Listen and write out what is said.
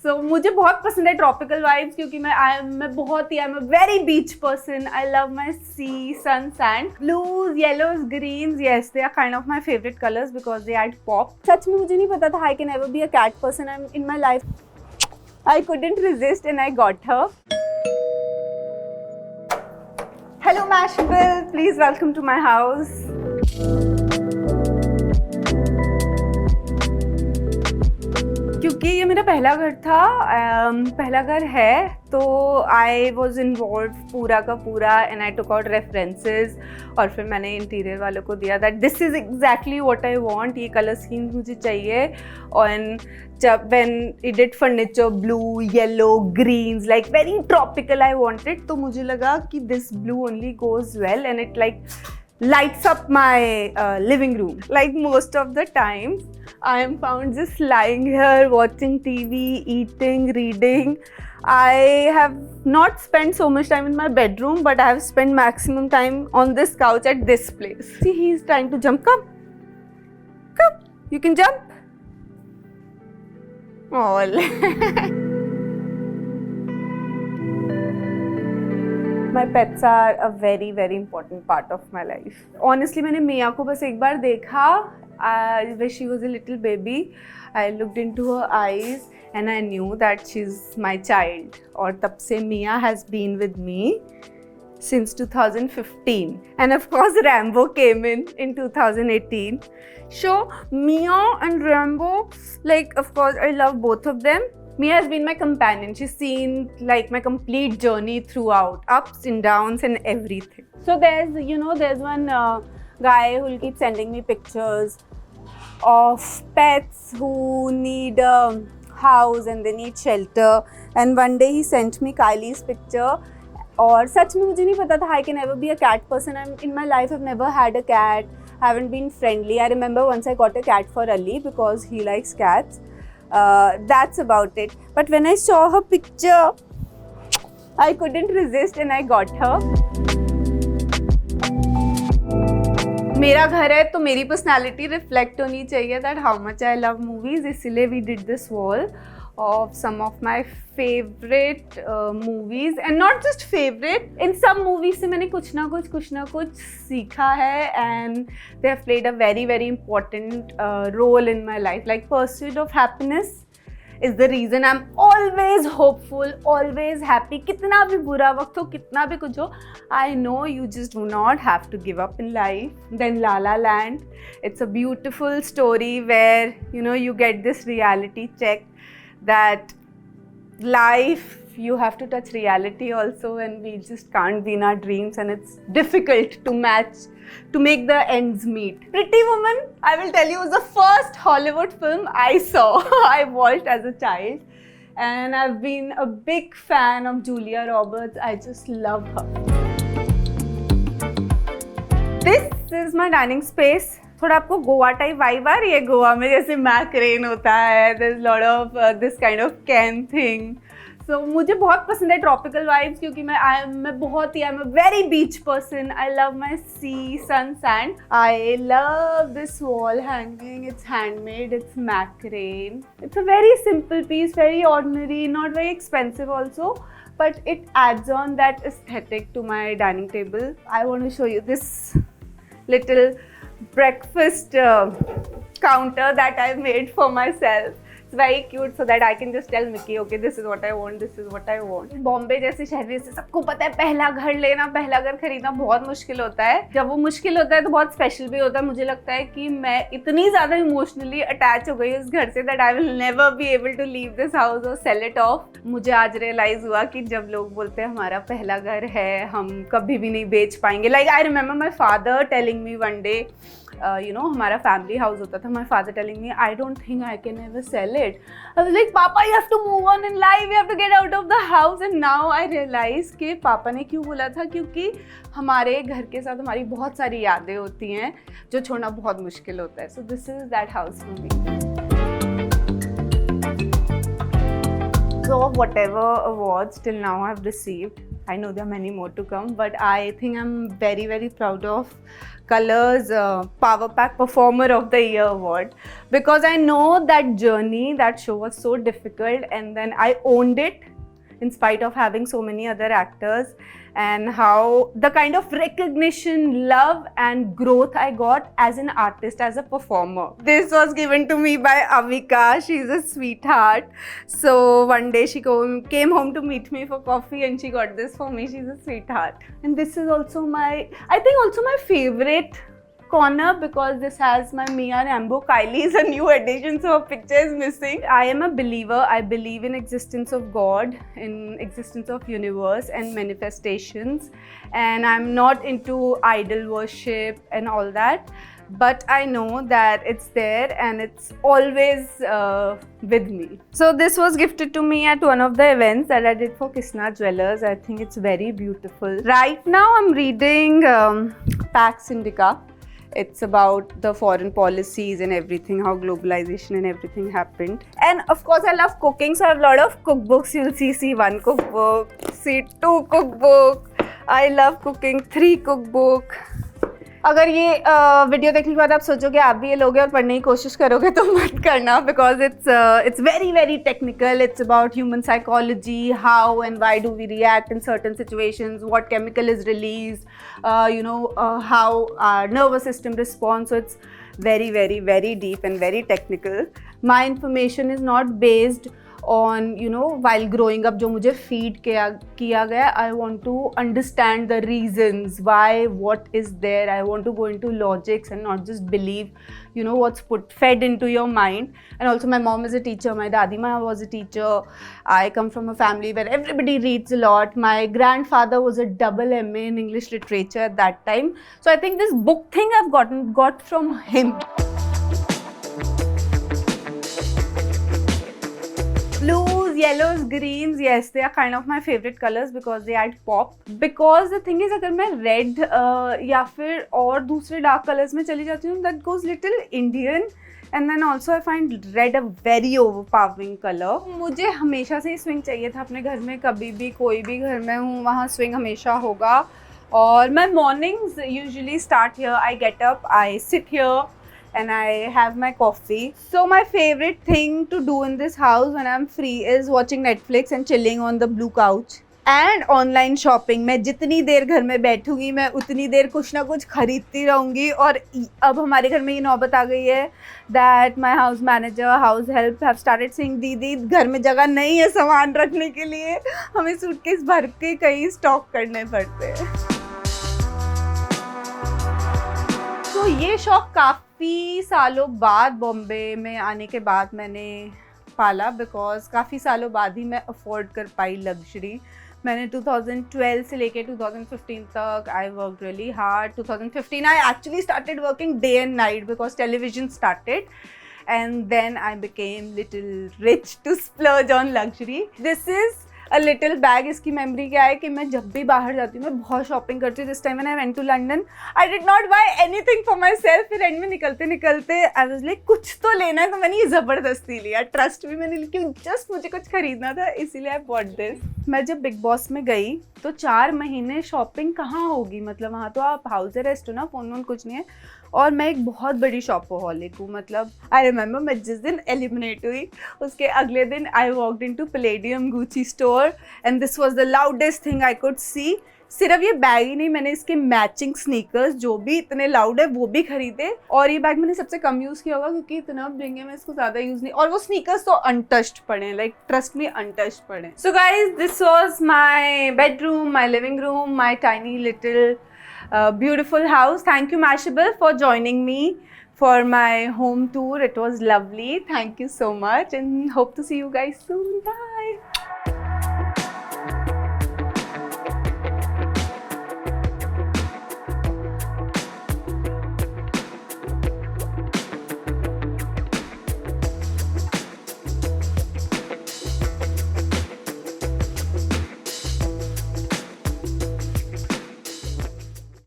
So मुझे बहुत पसंद है ट्रॉपिकल वाइब्स क्योंकि मैं बहुत ही I am a very beach person. I love my sea, sun, sand. Blues, yellows, greens, yes they are kind of my favourite colours because they add pop. सच में मुझे नहीं पता था I can never be a cat person in my life. I couldn't resist and I got her. Hello Mashville, please welcome to my house. क्योंकि ये मेरा पहला घर था, पहला घर है, तो आई वॉज इन्वॉल्व पूरा का पूरा and I took out references और फिर मैंने इंटीरियर वालों को दिया that this is exactly what I want, ये कलर स्कीम मुझे चाहिए. और जब when it did furniture blue, yellow, greens like very tropical I wanted, तो मुझे लगा कि this blue only goes well and it like lights up my living room. Like most of the times, I am found just lying here watching TV, eating, reading. I have not spent so much time in my bedroom, but I have spent maximum time on this couch at this place. See, he is trying to jump. Come. Come. You can jump. Oh. My pets are a very very important part of my life. Honestly, मैंने मिया को बस एक बार देखा when she was a little baby. I looked into her eyes and I knew that she's my child. और तब से मिया has been with me since 2015. And of course, Rambo came in 2018. So Mia and Rambo, like of course I love both of them. Mia has been my companion. She's seen like my complete journey throughout, ups and downs and everything. So there's one guy who will keep sending me pictures of pets who need a house and they need shelter. And one day he sent me Kylie's picture. और सच में मुझे नहीं पता था I can never be a cat person. In my life I've never had a cat. I haven't been friendly. I remember once I got a cat for Ali because he likes cats. That's about it. But when I saw her picture, I couldn't resist and I got her. मेरा घर है तो मेरी personality reflect होनी चाहिए that how much I love movies. इसीलिए we did this wall of some of my favorite movies and not just favorite. In some movies से मैंने कुछ ना कुछ सीखा है and they have played a very very important role in my life. Like Pursuit of Happiness is the reason I'm always hopeful, always happy. कितना भी बुरा वक्त हो, कितना भी कुछ हो, I know you just do not have to give up in life. Then La La Land, it's a beautiful story where you get this reality check that life, you have to touch reality also, and we just can't be in our dreams and it's difficult to make the ends meet. Pretty Woman, I will tell you, was the first Hollywood film I saw. I watched as a child and I've been a big fan of Julia Roberts. I just love her. This is my dining space. थोड़ा आपको Goa type vibe आ रही है. गोवा में जैसे macrame होता है, there is lot of this kind of cane thing. So मुझे बहुत पसंद है ट्रॉपिकल वाइब्स क्योंकि मैं बहुत ही I am a very beach person. I love my sea, sun, sand. I love this wall hanging. It's handmade, it's macrame. It's a very simple piece, very ordinary, not very expensive also, but it adds on that aesthetic to my dining table. I want to show you this little breakfast counter that I made for myself. It's very cute so that I can just tell Mickey, okay, this is what I want, this is what I want. Bombay जैसे शहर में से सबको पता है पहला घर लेना, पहला घर खरीदना बहुत मुश्किल होता है. जब वो मुश्किल होता है तो बहुत स्पेशल भी होता है. मुझे लगता है कि मैं इतनी ज़्यादा इमोशनली अटैच हो गई उस घर से that I will never be able to leave this house or sell it off. मुझे आज रियलाइज़ हुआ कि जब लोग बोलते हैं हमारा पहला घर है, हम कभी भी नहीं बेच पाएंगे. Like I remember my father telling me one day, हमारा फैमिली हाउस होता था. My father telling me, I don't think I can ever sell it. I was like, papa you have to move on in life, you have to get out of the house. And now I realise कि पापा ने क्यों बोला था, क्योंकि हमारे घर के साथ हमारी बहुत सारी यादें होती हैं जो छोड़ना बहुत मुश्किल होता है. So this is that house for me. So whatever awards till now I've received, I know there are many more to come, but I think I'm very, very proud of Colors Power Pack Performer of the Year award, because I know that journey, that show was so difficult, and then I owned it in spite of having so many other actors, and how the kind of recognition, love and growth I got as an artist, as a performer. This was given to me by Avika. She's a sweetheart. So one day she came home to meet me for coffee and she got this for me. She's a sweetheart. And this is also my, I think also my favorite corner, because this has my Mia Rambo. Kylie's a new addition, so her picture is missing. I am a believer. I believe in existence of God, in existence of universe and manifestations, and I'm not into idol worship and all that, but I know that it's there and it's always with me. So this was gifted to me at one of the events that I did for Kisna Jewelers. I think it's very beautiful. Right now I'm reading Pax Indica. It's about the foreign policies and everything, how globalization and everything happened. And of course I love cooking, so I have a lot of cookbooks. You'll see C1 cookbook, C2 cookbook. I love cooking, 3 cookbook. अगर ये video देखने के बाद आप सोचोगे आप भी ये लोगे और पढ़ने की कोशिश करोगे तो मत करना, because it's very, very technical. It's about human psychology, how and why do we react in certain situations, what chemical is released, how our nervous system responds. So it's very, very, very deep and very technical. My information is not based on, while growing up जो मुझे feed किया गया. I want to understand the reasons why, what is there. I want to go into logics and not just believe, what's fed into your mind. And also my mom is a teacher, my dadi ma was a teacher. I come from a family where everybody reads a lot. My grandfather was a double MA in English literature at that time. So I think this book thing I've got from him. Blues, yellows, greens, yes, they are kind of my favorite colors because they add pop. Because the thing is, अगर मैं red या फिर और दूसरे dark colors में चली जाती हूँ, that goes little Indian. And then also I find red a very overpowering color. मुझे हमेशा से ही swing चाहिए था अपने घर में. कभी भी कोई भी घर में हूँ वहाँ swing हमेशा होगा. और my mornings usually start here. I get up, I sit here and I have my coffee. So my favorite thing to do in this house when I'm free is watching Netflix and chilling on the blue couch. And online shopping. मैं जितनी देर घर में बैठूंगी मैं उतनी देर कुछ ना कुछ खरीदती रहूँगी. और अब हमारे घर में ये नौबत आ गई है that my house manager, house help have started saying दीदी घर में जगह नहीं है सामान रखने के लिए, हमें सूटकेस भर के कहीं स्टॉक करने पड़ते हैं. तो ये शौक काफ़ी सालों बाद बॉम्बे में आने के बाद मैंने पाला, बिकॉज काफ़ी सालों बाद ही मैं अफोर्ड कर पाई लग्जरी. मैंने 2012 से लेके 2015 तक I work really hard. 2015 I actually started working day and night because television started, and then I became little rich to splurge on luxury. This is a little bag. इसकी memory क्या है कि मैं जब भी बाहर जाती हूँ मैं बहुत शॉपिंग करती हूँ. This time when I went to London, I did not buy anything for myself. फिर एंड में निकलते निकलते I was like कुछ तो लेना है, तो मैंने ये ज़बरदस्ती लिया. ट्रस्ट भी मैंने लिया, जस्ट मुझे कुछ खरीदना था इसीलिए I bought this. मैं जब बिग बॉस में गई तो 4 महीने शॉपिंग कहाँ होगी, मतलब वहाँ तो आप हाउस अरेस्ट हो ना, फ़ोन वोन कुछ नहीं है. और मैं एक बहुत बड़ी शॉपोहॉलिक हूँ. मतलब आई रिमेंबर मैं जिस दिन एलिमिनेट हुई उसके अगले दिन I walked into palladium Gucci store and this was the loudest thing I could see. सिर्फ ये बैग ही नहीं, मैंने इसके मैचिंग स्नीकर्स जो भी इतने लाउड है वो भी खरीदे. और ये बैग मैंने सबसे कम यूज़ किया होगा क्योंकि इतना ब्लिंग है, मैं इसको ज़्यादा यूज़ नहीं. और वो स्नीकर्स तो अनटच्ड पड़े हैं, लाइक ट्रस्ट मी अनटच्ड पड़े हैं. So guys this was my bedroom, my living room, my tiny little beautiful house. Thank you Mashable for joining me for my home tour. It was lovely. Thank you so much and hope to see you guys soon. Bye.